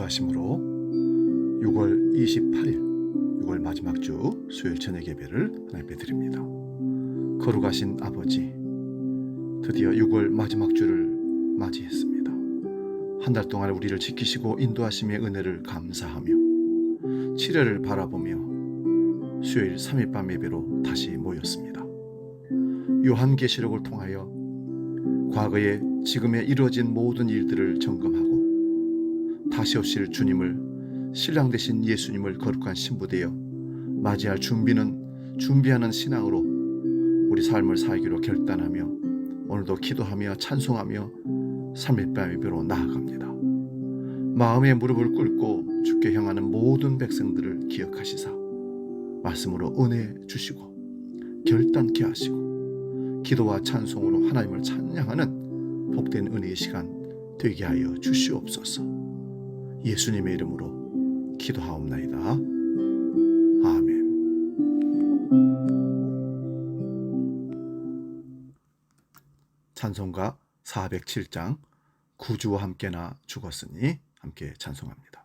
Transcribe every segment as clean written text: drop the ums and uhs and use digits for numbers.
인도하심으로 6월 28일 6월 마지막 주 수요일 저녁 예배를 하나님께 드립니다. 거룩하신 아버지, 드디어 6월 마지막 주를 맞이했습니다. 한 달 동안 우리를 지키시고 인도하심의 은혜를 감사하며 7회를 바라보며 수요일 3일 밤 예배로 다시 모였습니다. 요한계시록을 통하여 과거에 지금에 이루어진 모든 일들을 점검하고 다시 오실 주님을, 신랑 되신 예수님을 거룩한 신부되어 맞이할 준비하는 신앙으로 우리 삶을 살기로 결단하며 오늘도 기도하며 찬송하며 3일 밤 예배로 나아갑니다. 마음의 무릎을 꿇고 주께 향하는 모든 백성들을 기억하시사 말씀으로 은혜 주시고 결단케 하시고 기도와 찬송으로 하나님을 찬양하는 복된 은혜의 시간 되게 하여 주시옵소서. 예수님의 이름으로 기도하옵나이다. 아멘. 찬송가 407장 구주와 함께나 죽었으니 함께 찬송합니다.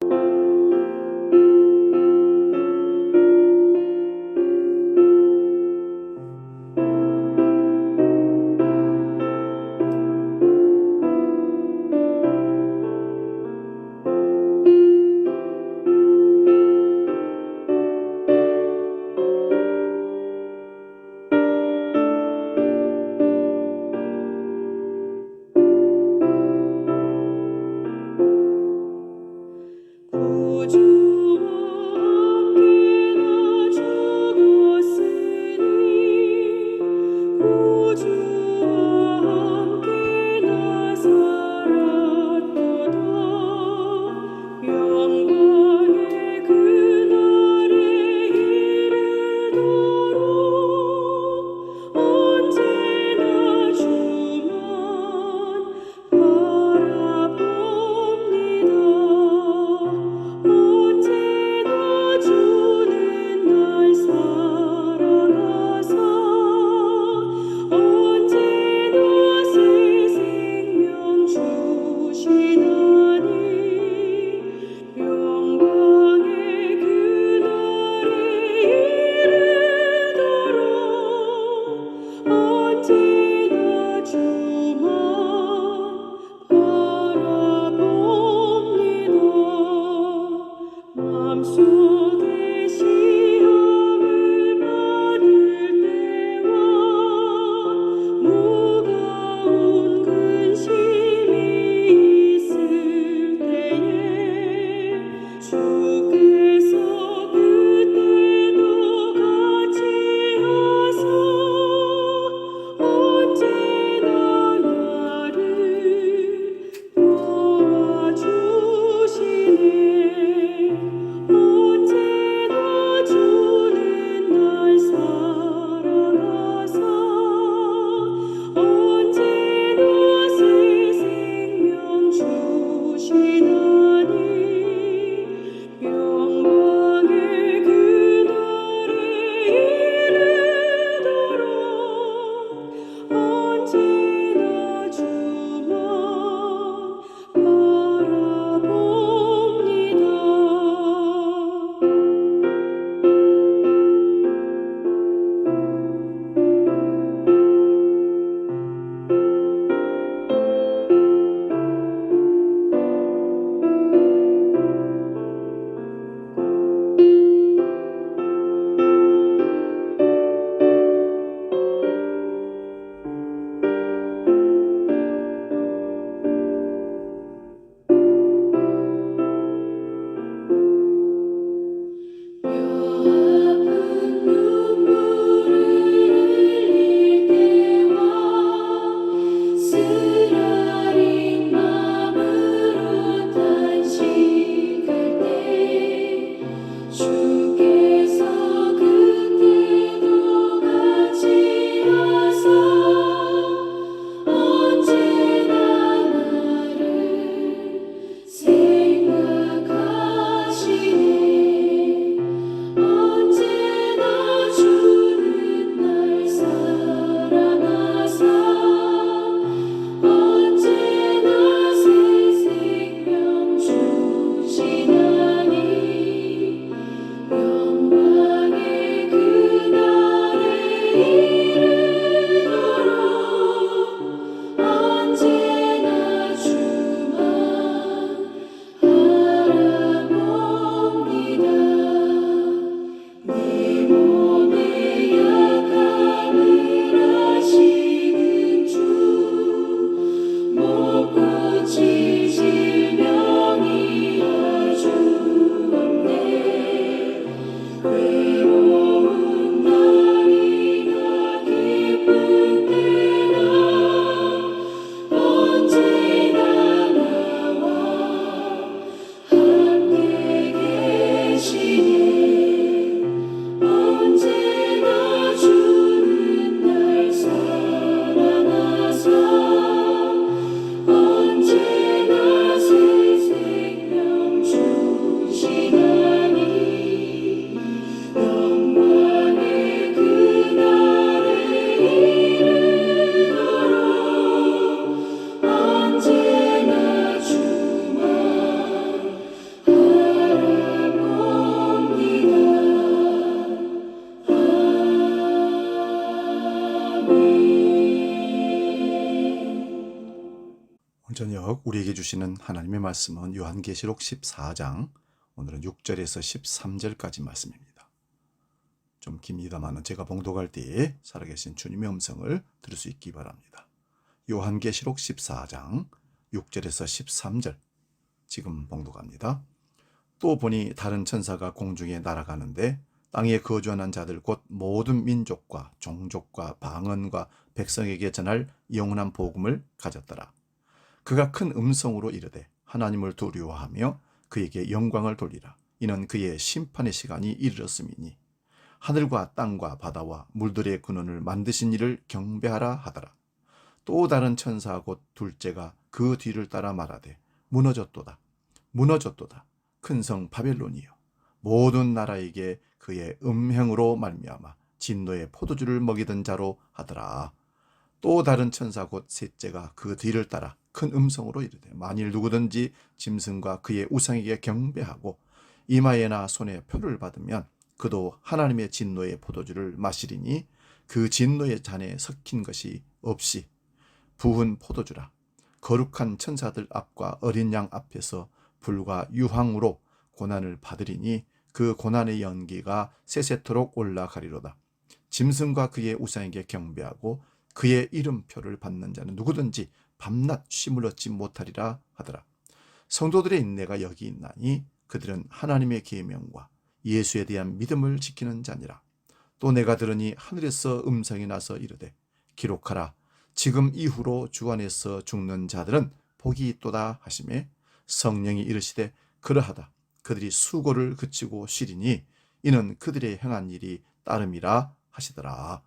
저녁 우리에게 주시는 하나님의 말씀은 요한계시록 14장, 오늘은 6절에서 13절까지 말씀입니다. 좀 깁니다만 제가 봉독할 때에 살아계신 주님의 음성을 들을 수 있기 바랍니다. 요한계시록 14장 6절에서 13절 지금 봉독합니다. 또 보니 다른 천사가 공중에 날아가는데 땅에 거주하는 자들 곧 모든 민족과 종족과 방언과 백성에게 전할 영원한 복음을 가졌더라. 그가 큰 음성으로 이르되 하나님을 두려워하며 그에게 영광을 돌리라. 이는 그의 심판의 시간이 이르렀음이니 하늘과 땅과 바다와 물들의 근원을 만드신 이를 경배하라 하더라. 또 다른 천사 곧 둘째가 그 뒤를 따라 말하되 무너졌도다 무너졌도다 큰 성 바벨론이여 모든 나라에게 그의 음행으로 말미암아 진노의 포도주를 먹이던 자로 하더라. 또 다른 천사 곧 셋째가 그 뒤를 따라 큰 음성으로 이르되 만일 누구든지 짐승과 그의 우상에게 경배하고 이마에나 손에 표를 받으면 그도 하나님의 진노의 포도주를 마시리니 그 진노의 잔에 섞인 것이 없이 부은 포도주라. 거룩한 천사들 앞과 어린 양 앞에서 불과 유황으로 고난을 받으리니 그 고난의 연기가 세세토록 올라가리로다. 짐승과 그의 우상에게 경배하고 그의 이름표를 받는 자는 누구든지 밤낮 쉼을 얻지 못하리라 하더라. 성도들의 인내가 여기 있나니 그들은 하나님의 계명과 예수에 대한 믿음을 지키는 자니라. 또 내가 들으니 하늘에서 음성이 나서 이르되 기록하라. 지금 이후로 주 안에서 죽는 자들은 복이 있도다 하시매 성령이 이르시되 그러하다. 그들이 수고를 그치고 쉬리니 이는 그들의 행한 일이 따름이라 하시더라.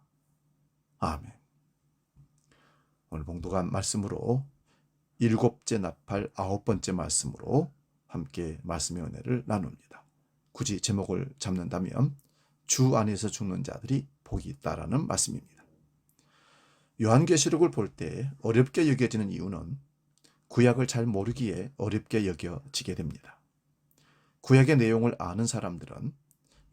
아멘. 오늘 봉독한 말씀으로 일곱째 나팔 아홉 번째 말씀으로 함께 말씀의 은혜를 나눕니다. 굳이 제목을 잡는다면 주 안에서 죽는 자들이 복이 있다라는 말씀입니다. 요한계시록을 볼 때 어렵게 여겨지는 이유는 구약을 잘 모르기에 어렵게 여겨지게 됩니다. 구약의 내용을 아는 사람들은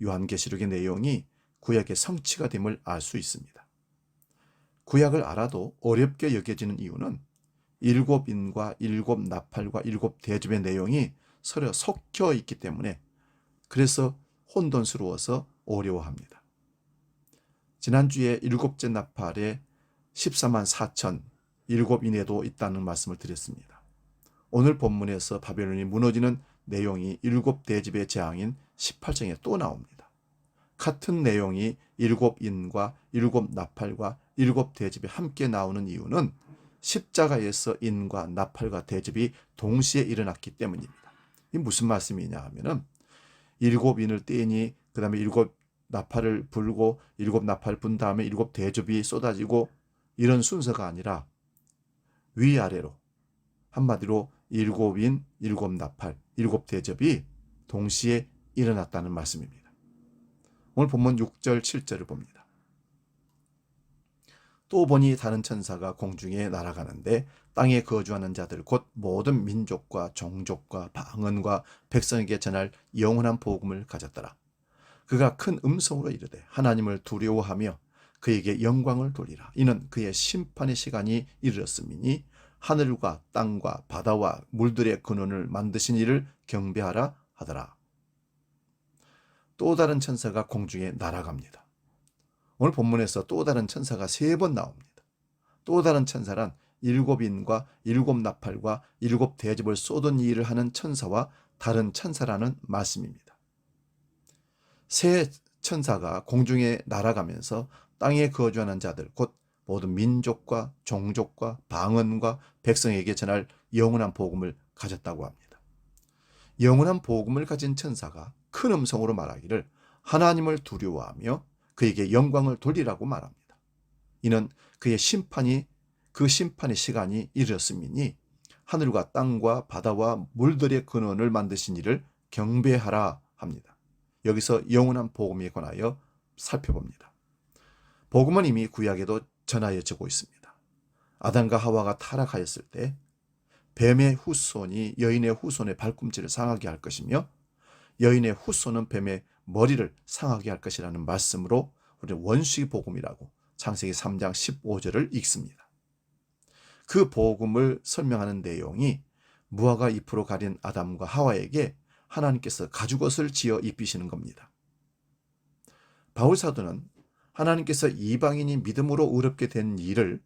요한계시록의 내용이 구약의 성취가 됨을 알 수 있습니다. 구약을 알아도 어렵게 여겨지는 이유는 일곱 인과 일곱 나팔과 일곱 대접의 내용이 서로 섞여 있기 때문에 그래서 혼돈스러워서 어려워합니다. 지난주에 일곱째 나팔에 14만 4천 일곱 인에도 있다는 말씀을 드렸습니다. 오늘 본문에서 바벨론이 무너지는 내용이 일곱 대접의 재앙인 18장에 또 나옵니다. 같은 내용이 일곱 인과 일곱 나팔과 일곱 대접이 함께 나오는 이유는 십자가에서 인과 나팔과 대접이 동시에 일어났기 때문입니다. 이게 무슨 말씀이냐 하면은 일곱 인을 떼니 그 다음에 일곱 나팔을 불고 일곱 나팔을 분 다음에 일곱 대접이 쏟아지고 이런 순서가 아니라 위아래로 한마디로 일곱 인, 일곱 나팔, 일곱 대접이 동시에 일어났다는 말씀입니다. 오늘 본문 6절, 7절을 봅니다. 또 보니 다른 천사가 공중에 날아가는데 땅에 거주하는 자들 곧 모든 민족과 종족과 방언과 백성에게 전할 영원한 복음을 가졌더라. 그가 큰 음성으로 이르되 하나님을 두려워하며 그에게 영광을 돌리라. 이는 그의 심판의 시간이 이르렀음이니 하늘과 땅과 바다와 물들의 근원을 만드신 이를 경배하라 하더라. 또 다른 천사가 공중에 날아갑니다. 오늘 본문에서 또 다른 천사가 3번 나옵니다. 또 다른 천사란 일곱 인과 일곱 나팔과 일곱 대접을 쏟은 일을 하는 천사와 다른 천사라는 말씀입니다. 세 천사가 공중에 날아가면서 땅에 거주하는 자들 곧 모든 민족과 종족과 방언과 백성에게 전할 영원한 복음을 가졌다고 합니다. 영원한 복음을 가진 천사가 큰 음성으로 말하기를 하나님을 두려워하며 그에게 영광을 돌리라고 말합니다. 이는 그의 그 심판의 시간이 이르렀음이니 하늘과 땅과 바다와 물들의 근원을 만드신 이를 경배하라 합니다. 여기서 영원한 복음에 관하여 살펴봅니다. 복음은 이미 구약에도 전하여지고 있습니다. 아담과 하와가 타락하였을 때 뱀의 후손이 여인의 후손의 발꿈치를 상하게 할 것이며 여인의 후손은 뱀의 머리를 상하게 할 것이라는 말씀으로 우리는 원수의 복음이라고 창세기 3장 15절을 읽습니다. 그 복음을 설명하는 내용이 무화과 잎으로 가린 아담과 하와에게 하나님께서 가죽옷을 지어 입히시는 겁니다. 바울 사도는 하나님께서 이방인이 믿음으로 의롭게 된 일을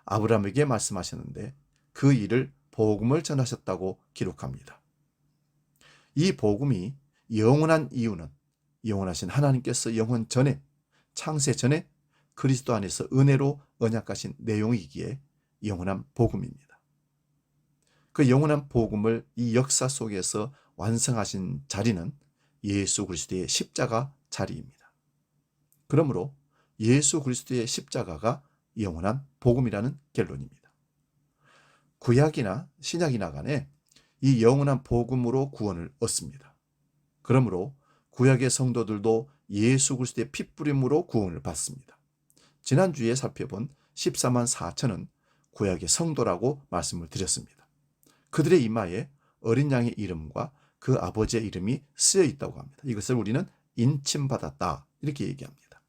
아브라함에게 말씀하셨는데 그 일을 복음을 전하셨다고 기록합니다. 이 복음이 영원한 이유는 영원하신 하나님께서 영원 전에, 창세 전에 그리스도 안에서 은혜로 언약하신 내용이기에 영원한 복음입니다. 그 영원한 복음을 이 역사 속에서 완성하신 자리는 예수 그리스도의 십자가 자리입니다. 그러므로 예수 그리스도의 십자가가 영원한 복음이라는 결론입니다. 구약이나 신약이나 간에 이 영원한 복음으로 구원을 얻습니다. 그러므로 구약의 성도들도 예수 그리스도의 핏부림으로 구원을 받습니다. 지난주에 살펴본 14만 4천은 구약의 성도라고 말씀을 드렸습니다. 그들의 이마에 어린 양의 이름과 그 아버지의 이름이 쓰여 있다고 합니다. 이것을 우리는 인침받았다 이렇게 얘기합니다.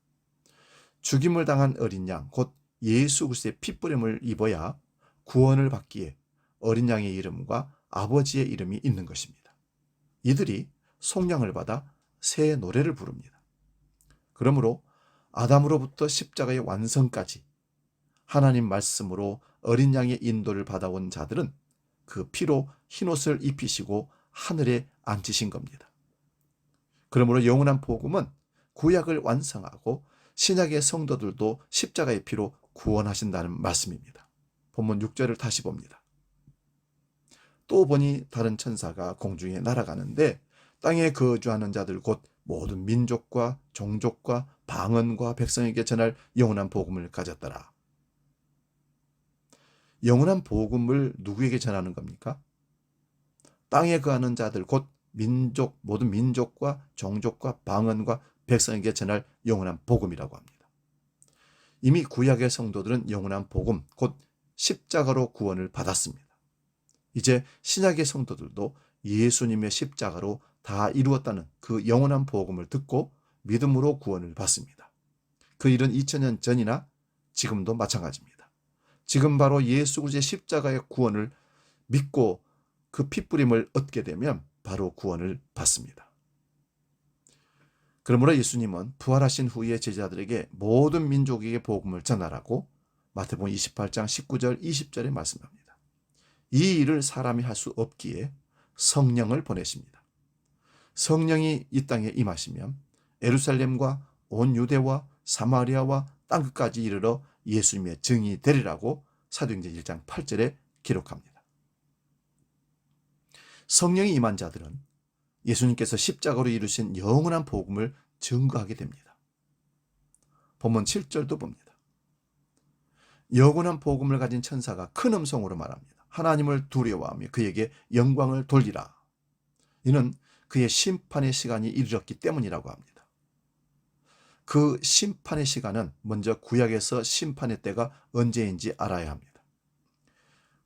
죽임을 당한 어린 양, 곧 예수 그리스도의 핏부림을 입어야 구원을 받기에 어린 양의 이름과 아버지의 이름이 있는 것입니다. 이들이 속량을 받아 새 노래를 부릅니다. 그러므로 아담으로부터 십자가의 완성까지 하나님 말씀으로 어린 양의 인도를 받아온 자들은 그 피로 흰옷을 입히시고 하늘에 앉히신 겁니다. 그러므로 영원한 복음은 구약을 완성하고 신약의 성도들도 십자가의 피로 구원하신다는 말씀입니다. 본문 6절을 다시 봅니다. 또 보니 다른 천사가 공중에 날아가는데 땅에 거주하는 자들 곧 모든 민족과 종족과 방언과 백성에게 전할 영원한 복음을 가졌더라. 영원한 복음을 누구에게 전하는 겁니까? 땅에 거하는 자들 곧 민족, 모든 민족과 종족과 방언과 백성에게 전할 영원한 복음이라고 합니다. 이미 구약의 성도들은 영원한 복음, 곧 십자가로 구원을 받았습니다. 이제 신약의 성도들도 예수님의 십자가로 다 이루었다는 그 영원한 복음을 듣고 믿음으로 구원을 받습니다. 그 일은 2000년 전이나 지금도 마찬가지입니다. 지금 바로 예수 그리스도의 십자가의 구원을 믿고 그 핏부림을 얻게 되면 바로 구원을 받습니다. 그러므로 예수님은 부활하신 후에 제자들에게 모든 민족에게 복음을 전하라고 마태복음 28장 19절 20절에 말씀합니다. 이 일을 사람이 할 수 없기에 성령을 보내십니다. 성령이 이 땅에 임하시면 예루살렘과 온 유대와 사마리아와 땅끝까지 이르러 예수님의 증인이 되리라고 사도행전 1장 8절에 기록합니다. 성령이 임한 자들은 예수님께서 십자가로 이루신 영원한 복음을 증거하게 됩니다. 본문 7절도 봅니다. 영원한 복음을 가진 천사가 큰 음성으로 말합니다. 하나님을 두려워하며 그에게 영광을 돌리라. 이는 그의 심판의 시간이 이르렀기 때문이라고 합니다. 그 심판의 시간은 먼저 구약에서 심판의 때가 언제인지 알아야 합니다.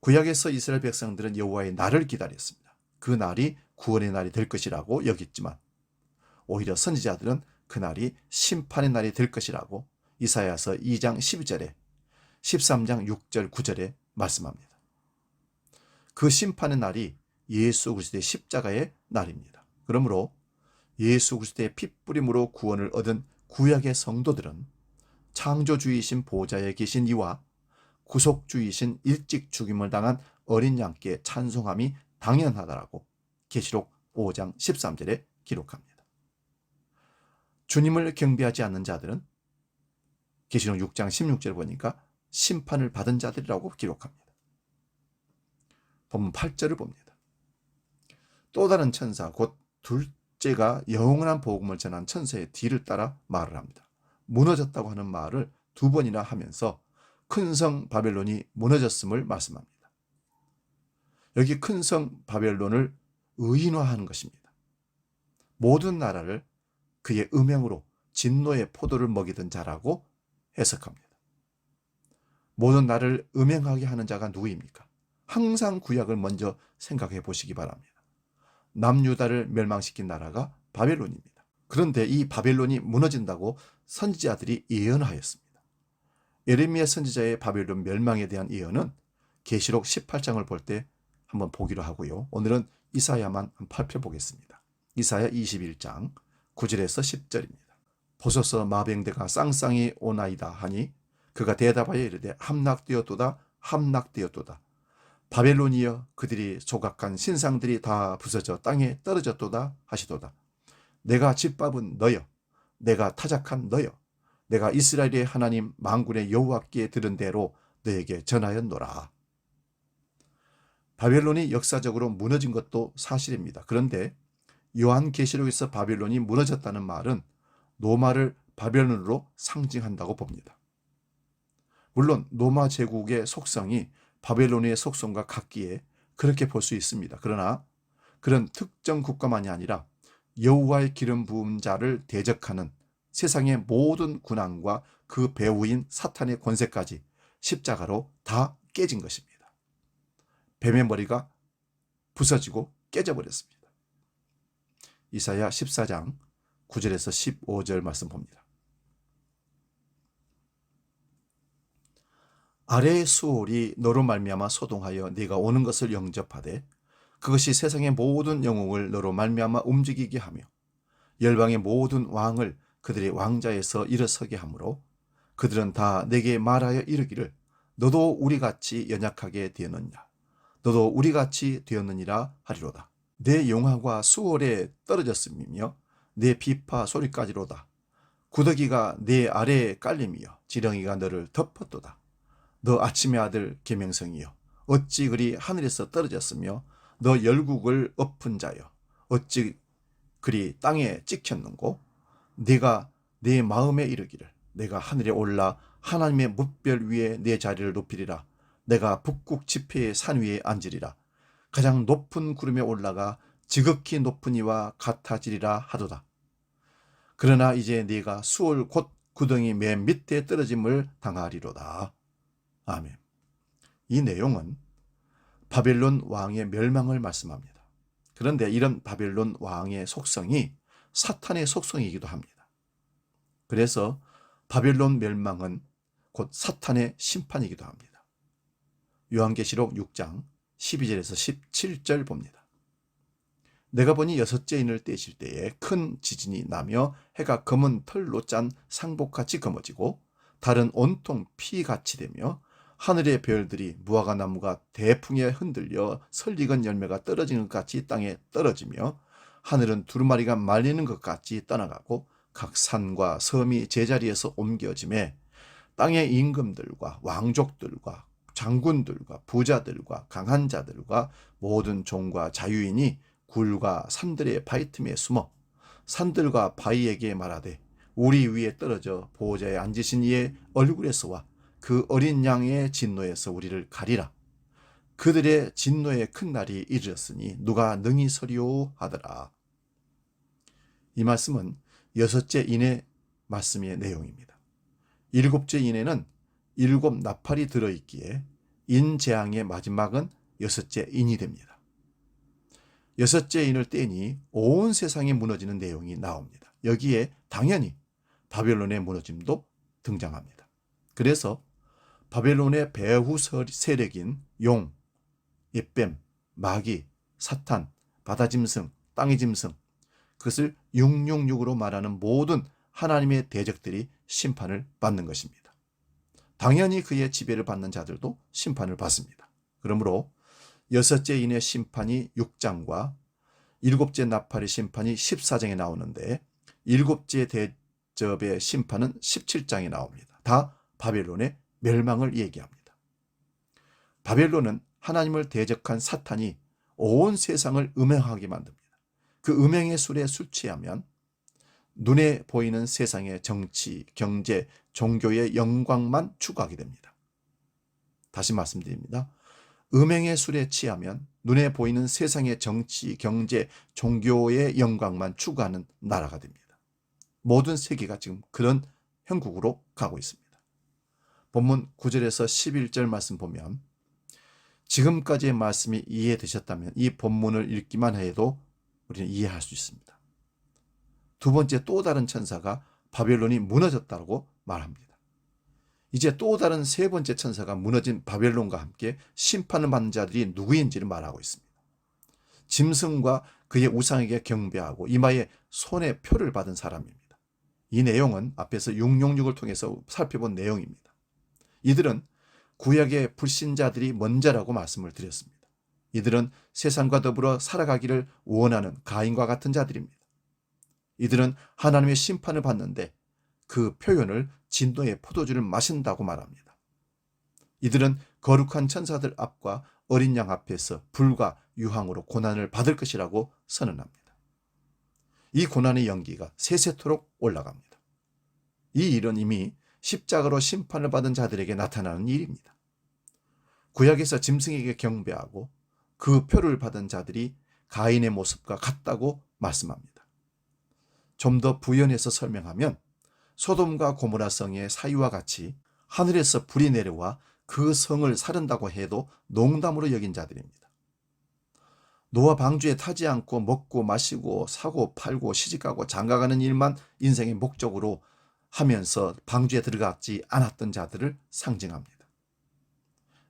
구약에서 이스라엘 백성들은 여호와의 날을 기다렸습니다. 그 날이 구원의 날이 될 것이라고 여겼지만 오히려 선지자들은 그 날이 심판의 날이 될 것이라고 이사야서 2장 12절에 13장 6절 9절에 말씀합니다. 그 심판의 날이 예수 그리스도의 십자가의 날입니다. 그러므로 예수 그리스도의 핏부림으로 구원을 얻은 구약의 성도들은 창조주이신 보좌에 계신 이와 구속주이신 일찍 죽임을 당한 어린 양께 찬송함이 당연하다라고 계시록 5장 13절에 기록합니다. 주님을 경배하지 않는 자들은 계시록 6장 16절 보니까 심판을 받은 자들이라고 기록합니다. 본문 8절을 봅니다. 또 다른 천사 곧 둘째가 영원한 복음을 전한 천사의 뒤를 따라 말을 합니다. 무너졌다고 하는 말을 두 번이나 하면서 큰 성 바벨론이 무너졌음을 말씀합니다. 여기 큰 성 바벨론을 의인화하는 것입니다. 모든 나라를 그의 음행으로 진노의 포도를 먹이던 자라고 해석합니다. 모든 나라를 음행하게 하는 자가 누구입니까? 항상 구약을 먼저 생각해 보시기 바랍니다. 남유다를 멸망시킨 나라가 바벨론입니다. 그런데 이 바벨론이 무너진다고 선지자들이 예언하였습니다. 예레미야 선지자의 바벨론 멸망에 대한 예언은 계시록 18장을 볼 때 한번 보기로 하고요. 오늘은 이사야만 살펴보겠습니다. 이사야 21장 9절에서 10절입니다. 보소서 마병대가 쌍쌍이 오나이다 하니 그가 대답하여 이르되 함락되었도다 함락되었도다. 바벨론이여 그들이 조각한 신상들이 다 부서져 땅에 떨어졌도다 하시도다. 내가 짓밟은 너여 내가 타작한 너여 내가 이스라엘의 하나님 만군의 여호와께 들은 대로 너에게 전하였노라. 바벨론이 역사적으로 무너진 것도 사실입니다. 그런데 요한계시록에서 바벨론이 무너졌다는 말은 로마를 바벨론으로 상징한다고 봅니다. 물론 로마 제국의 속성이 바벨론의 속성과 같기에 그렇게 볼 수 있습니다. 그러나 그런 특정 국가만이 아니라 여호와의 기름 부은 자를 대적하는 세상의 모든 군왕과 그 배후인 사탄의 권세까지 십자가로 다 깨진 것입니다. 뱀의 머리가 부서지고 깨져버렸습니다. 이사야 14장 9절에서 15절 말씀 봅니다. 아래의 수월이 너로 말미암아 소동하여 네가 오는 것을 영접하되 그것이 세상의 모든 영웅을 너로 말미암아 움직이게 하며 열방의 모든 왕을 그들의 왕자에서 일어서게 하므로 그들은 다 내게 말하여 이르기를 너도 우리같이 연약하게 되었느냐 너도 우리같이 되었느니라 하리로다. 내 용화가 수월에 떨어졌음이며 내 비파 소리까지로다. 구더기가 내 아래에 깔림이여 지렁이가 너를 덮었도다. 너 아침의 아들 계명성이여 어찌 그리 하늘에서 떨어졌으며 너 열국을 엎은 자여 어찌 그리 땅에 찍혔는고 네가 내 마음에 이르기를 내가 하늘에 올라 하나님의 뭇별 위에 내 자리를 높이리라. 내가 북극 지폐의 산 위에 앉으리라. 가장 높은 구름에 올라가 지극히 높은 이와 같아지리라 하도다. 그러나 이제 네가 수월 곧 구덩이 맨 밑에 떨어짐을 당하리로다. 아멘. 이 내용은 바벨론 왕의 멸망을 말씀합니다. 그런데 이런 바벨론 왕의 속성이 사탄의 속성이기도 합니다. 그래서 바벨론 멸망은 곧 사탄의 심판이기도 합니다. 요한계시록 6장 12절에서 17절 봅니다. 내가 보니 여섯째 인을 떼실 때에 큰 지진이 나며 해가 검은 털로 짠 상복같이 검어지고 달은 온통 피같이 되며 하늘의 별들이 무화과 나무가 대풍에 흔들려 설익은 열매가 떨어지는 것 같이 땅에 떨어지며 하늘은 두루마리가 말리는 것 같이 떠나가고 각 산과 섬이 제자리에서 옮겨짐에 땅의 임금들과 왕족들과 장군들과 부자들과 강한 자들과 모든 종과 자유인이 굴과 산들의 바위 틈에 숨어 산들과 바위에게 말하되 우리 위에 떨어져 보호자에 앉으신 이의 얼굴에서와 그 어린 양의 진노에서 우리를 가리라. 그들의 진노의 큰 날이 이르렀으니 누가 능히 서리오 하더라. 이 말씀은 여섯째 인의 말씀의 내용입니다. 일곱째 인에는 일곱 나팔이 들어있기에 인재앙의 마지막은 여섯째 인이 됩니다. 여섯째 인을 떼니 온 세상이 무너지는 내용이 나옵니다. 여기에 당연히 바벨론의 무너짐도 등장합니다. 그래서 바벨론의 배후 세력인 용, 옙뱀, 마귀, 사탄, 바다짐승, 땅의 짐승, 그것을 666으로 말하는 모든 하나님의 대적들이 심판을 받는 것입니다. 당연히 그의 지배를 받는 자들도 심판을 받습니다. 그러므로 여섯째 인의 심판이 6장과 일곱째 나팔의 심판이 14장에 나오는데 일곱째 대접의 심판은 17장에 나옵니다. 다 바벨론의 멸망을 얘기합니다. 바벨론은 하나님을 대적한 사탄이 온 세상을 음행하게 만듭니다. 그 음행의 술에 술 취하면 눈에 보이는 세상의 정치, 경제, 종교의 영광만 추구하게 됩니다. 다시 말씀드립니다. 음행의 술에 취하면 눈에 보이는 세상의 정치, 경제, 종교의 영광만 추구하는 나라가 됩니다. 모든 세계가 지금 그런 형국으로 가고 있습니다. 본문 9절에서 11절 말씀 보면 지금까지의 말씀이 이해되셨다면 이 본문을 읽기만 해도 우리는 이해할 수 있습니다. 두 번째 또 다른 천사가 바벨론이 무너졌다고 말합니다. 이제 또 다른 세 번째 천사가 무너진 바벨론과 함께 심판을 받는 자들이 누구인지를 말하고 있습니다. 짐승과 그의 우상에게 경배하고 이마에 손에 표를 받은 사람입니다. 이 내용은 앞에서 666을 통해서 살펴본 내용입니다. 이들은 구약의 불신자들이 먼저라고 말씀을 드렸습니다. 이들은 세상과 더불어 살아가기를 원하는 가인과 같은 자들입니다. 이들은 하나님의 심판을 받는데 그 표현을 진노의 포도주를 마신다고 말합니다. 이들은 거룩한 천사들 앞과 어린 양 앞에서 불과 유황으로 고난을 받을 것이라고 선언합니다. 이 고난의 연기가 세세토록 올라갑니다. 이 일은 이미 십자가로 심판을 받은 자들에게 나타나는 일입니다. 구약에서 짐승에게 경배하고 그 표를 받은 자들이 가인의 모습과 같다고 말씀합니다. 좀 더 부연해서 설명하면 소돔과 고모라 성의 사유와 같이 하늘에서 불이 내려와 그 성을 사른다고 해도 농담으로 여긴 자들입니다. 노아 방주에 타지 않고 먹고 마시고 사고 팔고 시집가고 장가가는 일만 인생의 목적으로 하면서 방주에 들어가지 않았던 자들을 상징합니다.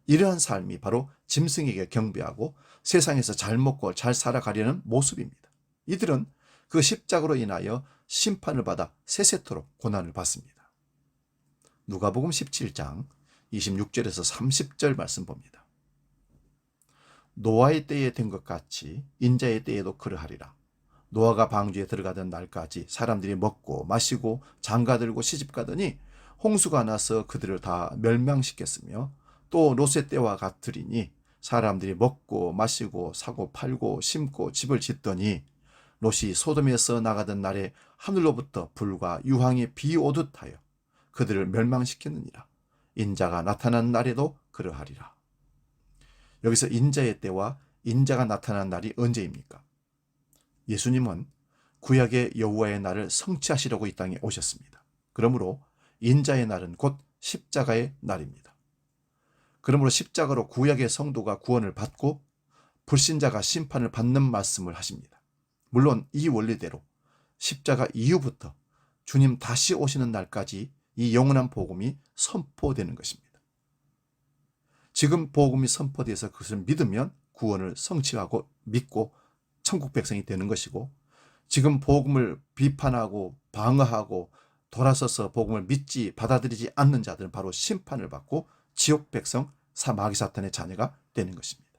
이러한 삶이 바로 짐승에게 경배하고 세상에서 잘 먹고 잘 살아가려는 모습입니다. 이들은 그 십자가로 인하여 심판을 받아 세세토록 고난을 받습니다. 누가복음 17장 26절에서 30절 말씀 봅니다. 노아의 때에 된 것 같이 인자의 때에도 그러하리라. 노아가 방주에 들어가던 날까지 사람들이 먹고 마시고 장가들고 시집가더니 홍수가 나서 그들을 다 멸망시켰으며 또 롯의 때와 같으리니 사람들이 먹고 마시고 사고 팔고 심고 집을 짓더니 롯이 소돔에서 나가던 날에 하늘로부터 불과 유황이 비 오듯 하여 그들을 멸망시켰느니라. 인자가 나타난 날에도 그러하리라. 여기서 인자의 때와 인자가 나타난 날이 언제입니까? 예수님은 구약의 여호와의 날을 성취하시려고 이 땅에 오셨습니다. 그러므로 인자의 날은 곧 십자가의 날입니다. 그러므로 십자가로 구약의 성도가 구원을 받고 불신자가 심판을 받는 말씀을 하십니다. 물론 이 원리대로 십자가 이후부터 주님 다시 오시는 날까지 이 영원한 복음이 선포되는 것입니다. 지금 복음이 선포돼서 그것을 믿으면 구원을 성취하고 믿고 천국 백성이 되는 것이고, 지금 복음을 비판하고 방어하고 돌아서서 복음을 믿지 받아들이지 않는 자들은 바로 심판을 받고 지옥 백성 마귀 사탄의 자녀가 되는 것입니다.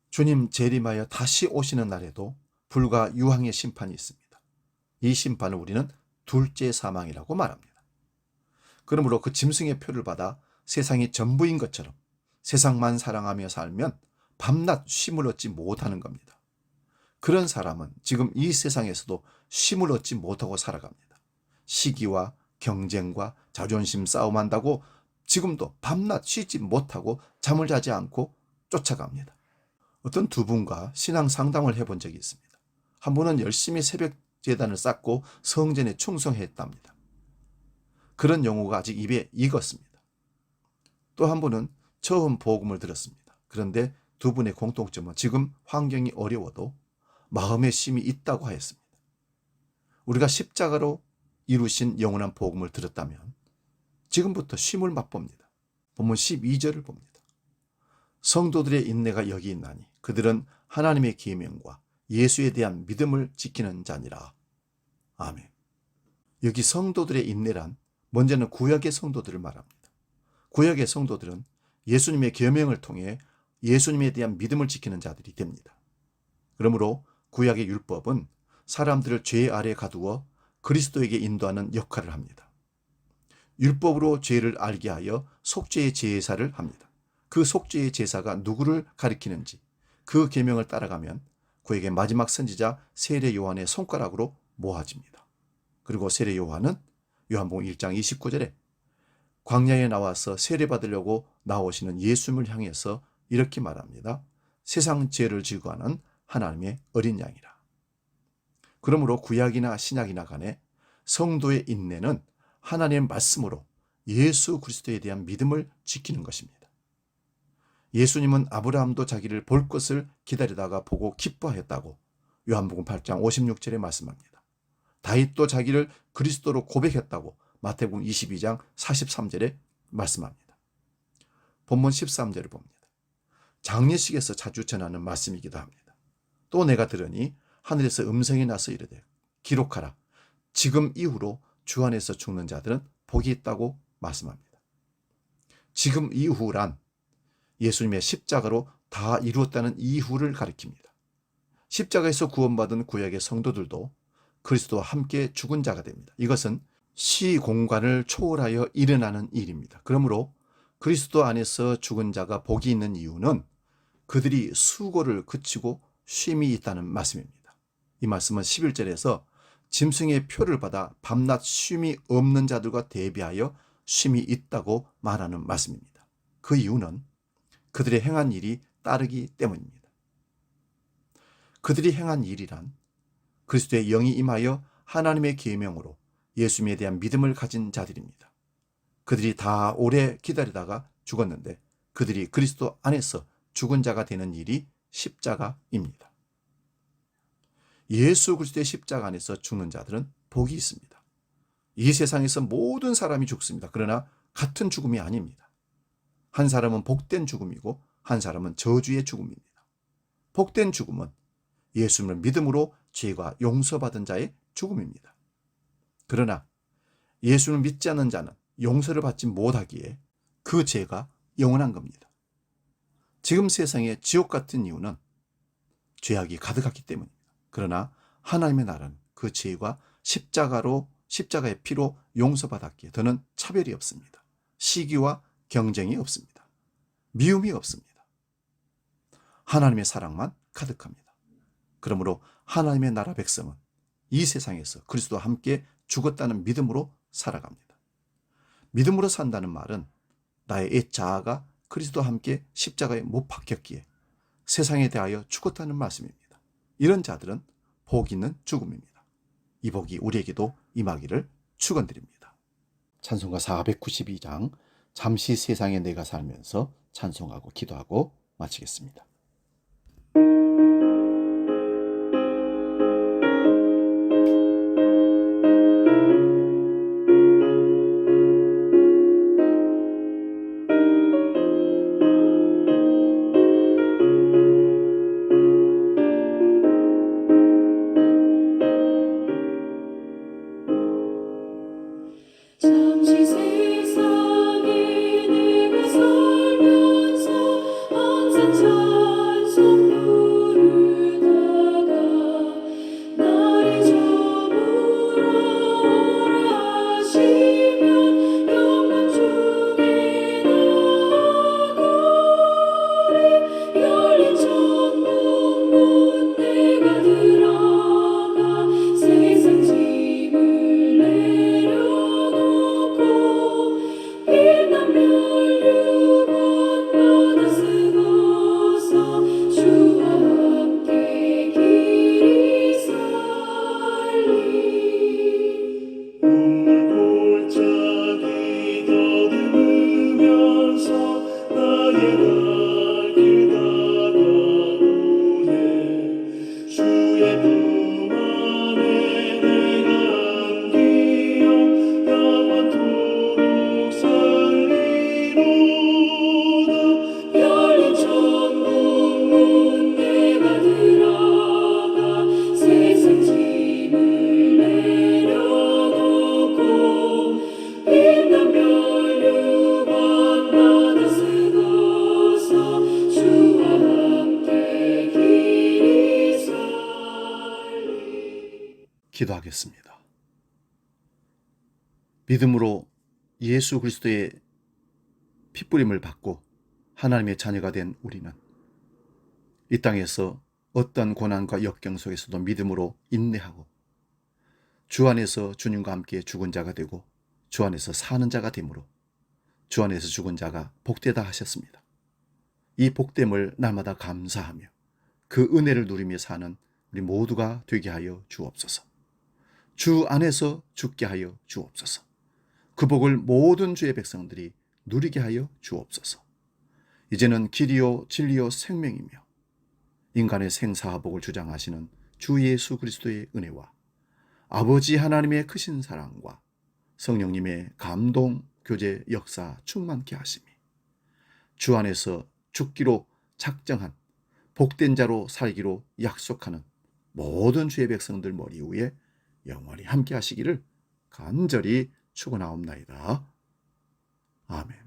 주님 재림하여 다시 오시는 날에도 불과 유황의 심판이 있습니다. 이 심판을 우리는 둘째 사망이라고 말합니다. 그러므로 그 짐승의 표를 받아 세상이 전부인 것처럼 세상만 사랑하며 살면 밤낮 쉼을 얻지 못하는 겁니다. 그런 사람은 지금 이 세상에서도 쉼을 얻지 못하고 살아갑니다. 시기와 경쟁과 자존심 싸움한다고 지금도 밤낮 쉬지 못하고 잠을 자지 않고 쫓아갑니다. 어떤 두 분과 신앙 상담을 해본 적이 있습니다. 한 분은 열심히 새벽 제단을 쌓고 성전에 충성했답니다. 그런 용어가 아직 입에 익었습니다. 또 한 분은 처음 복음을 들었습니다. 그런데 두 분의 공통점은 지금 환경이 어려워도 마음의 쉼이 있다고 하였습니다. 우리가 십자가로 이루신 영원한 복음을 들었다면 지금부터 쉼을 맛봅니다. 본문 12절을 봅니다. 성도들의 인내가 여기 있나니 그들은 하나님의 계명과 예수에 대한 믿음을 지키는 자니라. 아멘. 여기 성도들의 인내란 먼저는 구약의 성도들을 말합니다. 구약의 성도들은 예수님의 계명을 통해 예수님에 대한 믿음을 지키는 자들이 됩니다. 그러므로 구약의 율법은 사람들을 죄 아래 가두어 그리스도에게 인도하는 역할을 합니다. 율법으로 죄를 알게 하여 속죄의 제사를 합니다. 그 속죄의 제사가 누구를 가리키는지 그 계명을 따라가면 그에게 마지막 선지자 세례 요한의 손가락으로 모아집니다. 그리고 세례 요한은 요한복음 1장 29절에 광야에 나와서 세례받으려고 나오시는 예수님을 향해서 이렇게 말합니다. 세상 죄를 지고 하는 하나님의 어린 양이라. 그러므로 구약이나 신약이나 간에 성도의 인내는 하나님의 말씀으로 예수 그리스도에 대한 믿음을 지키는 것입니다. 예수님은 아브라함도 자기를 볼 것을 기다리다가 보고 기뻐했다고 요한복음 8장 56절에 말씀합니다. 다윗도 자기를 그리스도로 고백했다고 마태복음 22장 43절에 말씀합니다. 본문 13절을 봅니다. 장례식에서 자주 전하는 말씀이기도 합니다. 또 내가 들으니 하늘에서 음성이 나서 이르되 기록하라. 지금 이후로 주 안에서 죽는 자들은 복이 있다고 말씀합니다. 지금 이후란 예수님의 십자가로 다 이루었다는 이후를 가리킵니다. 십자가에서 구원받은 구약의 성도들도 그리스도와 함께 죽은 자가 됩니다. 이것은 시공간을 초월하여 일어나는 일입니다. 그러므로 그리스도 안에서 죽은 자가 복이 있는 이유는 그들이 수고를 그치고 쉼이 있다는 말씀입니다. 이 말씀은 11절에서 짐승의 표를 받아 밤낮 쉼이 없는 자들과 대비하여 쉼이 있다고 말하는 말씀입니다. 그 이유는 그들의 행한 일이 따르기 때문입니다. 그들이 행한 일이란 그리스도의 영이 임하여 하나님의 계명으로 예수님에 대한 믿음을 가진 자들입니다. 그들이 다 오래 기다리다가 죽었는데 그들이 그리스도 안에서 죽은 자가 되는 일이 십자가입니다. 예수 그리스도의 십자가 안에서 죽는 자들은 복이 있습니다. 이 세상에서 모든 사람이 죽습니다. 그러나 같은 죽음이 아닙니다. 한 사람은 복된 죽음이고 한 사람은 저주의 죽음입니다. 복된 죽음은 예수님을 믿음으로 죄가 용서받은 자의 죽음입니다. 그러나 예수를 믿지 않는 자는 용서를 받지 못하기에 그 죄가 영원한 겁니다. 지금 세상의 지옥 같은 이유는 죄악이 가득하기 때문입니다. 그러나 하나님의 나라는 그 죄가 십자가의 피로 용서받았기에 더는 차별이 없습니다. 시기와 경쟁이 없습니다. 미움이 없습니다. 하나님의 사랑만 가득합니다. 그러므로 하나님의 나라 백성은 이 세상에서 그리스도와 함께 죽었다는 믿음으로 살아갑니다. 믿음으로 산다는 말은 나의 옛 자아가 그리스도와 함께 십자가에 못 박혔기에 세상에 대하여 죽었다는 말씀입니다. 이런 자들은 복 있는 죽음입니다. 이 복이 우리에게도 임하기를 축원드립니다. 찬송가 492장 잠시 세상에 내가 살면서 찬송하고 기도하고 마치겠습니다. 잠시 세상에 내가 살면서 항상 찬송 부르다가 나를 저물어 오라 하시면 영광 중에 나아가리 열린 천국 문 내가 들어가 세상 짐을 내려놓고 빛난 멸류관 받아 쓰고서 주와 함께 길이 살리 눈물 골짜기 더듬으면서 나의 갈 길 다가오네 주의 품 안에 내가 안기어 영원토록 살리로다 열린 천국 문 내가 들어가 세상 짐을 내려놓고 빛난 멸류관 받아 쓰고서 주와 함께 길이 살리 기도하겠습니다. 믿음으로 예수 그리스도의 핏부림을 받고 하나님의 자녀가 된 우리는 이 땅에서 어떤 고난과 역경 속에서도 믿음으로 인내하고 주 안에서 주님과 함께 죽은 자가 되고 주 안에서 사는 자가 되므로 주 안에서 죽은 자가 복되다 하셨습니다. 이 복됨을 날마다 감사하며 그 은혜를 누리며 사는 우리 모두가 되게 하여 주옵소서. 주 안에서 죽게 하여 주옵소서. 그 복을 모든 주의 백성들이 누리게 하여 주옵소서. 이제는 길이요 진리요 생명이며 인간의 생사복을 주장하시는 주 예수 그리스도의 은혜와 아버지 하나님의 크신 사랑과 성령님의 감동 교제 역사 충만케 하시미 주 안에서 죽기로 작정한 복된 자로 살기로 약속하는 모든 주의 백성들 머리 위에 영원히 함께 하시기를 간절히 축원하옵나이다. 아멘.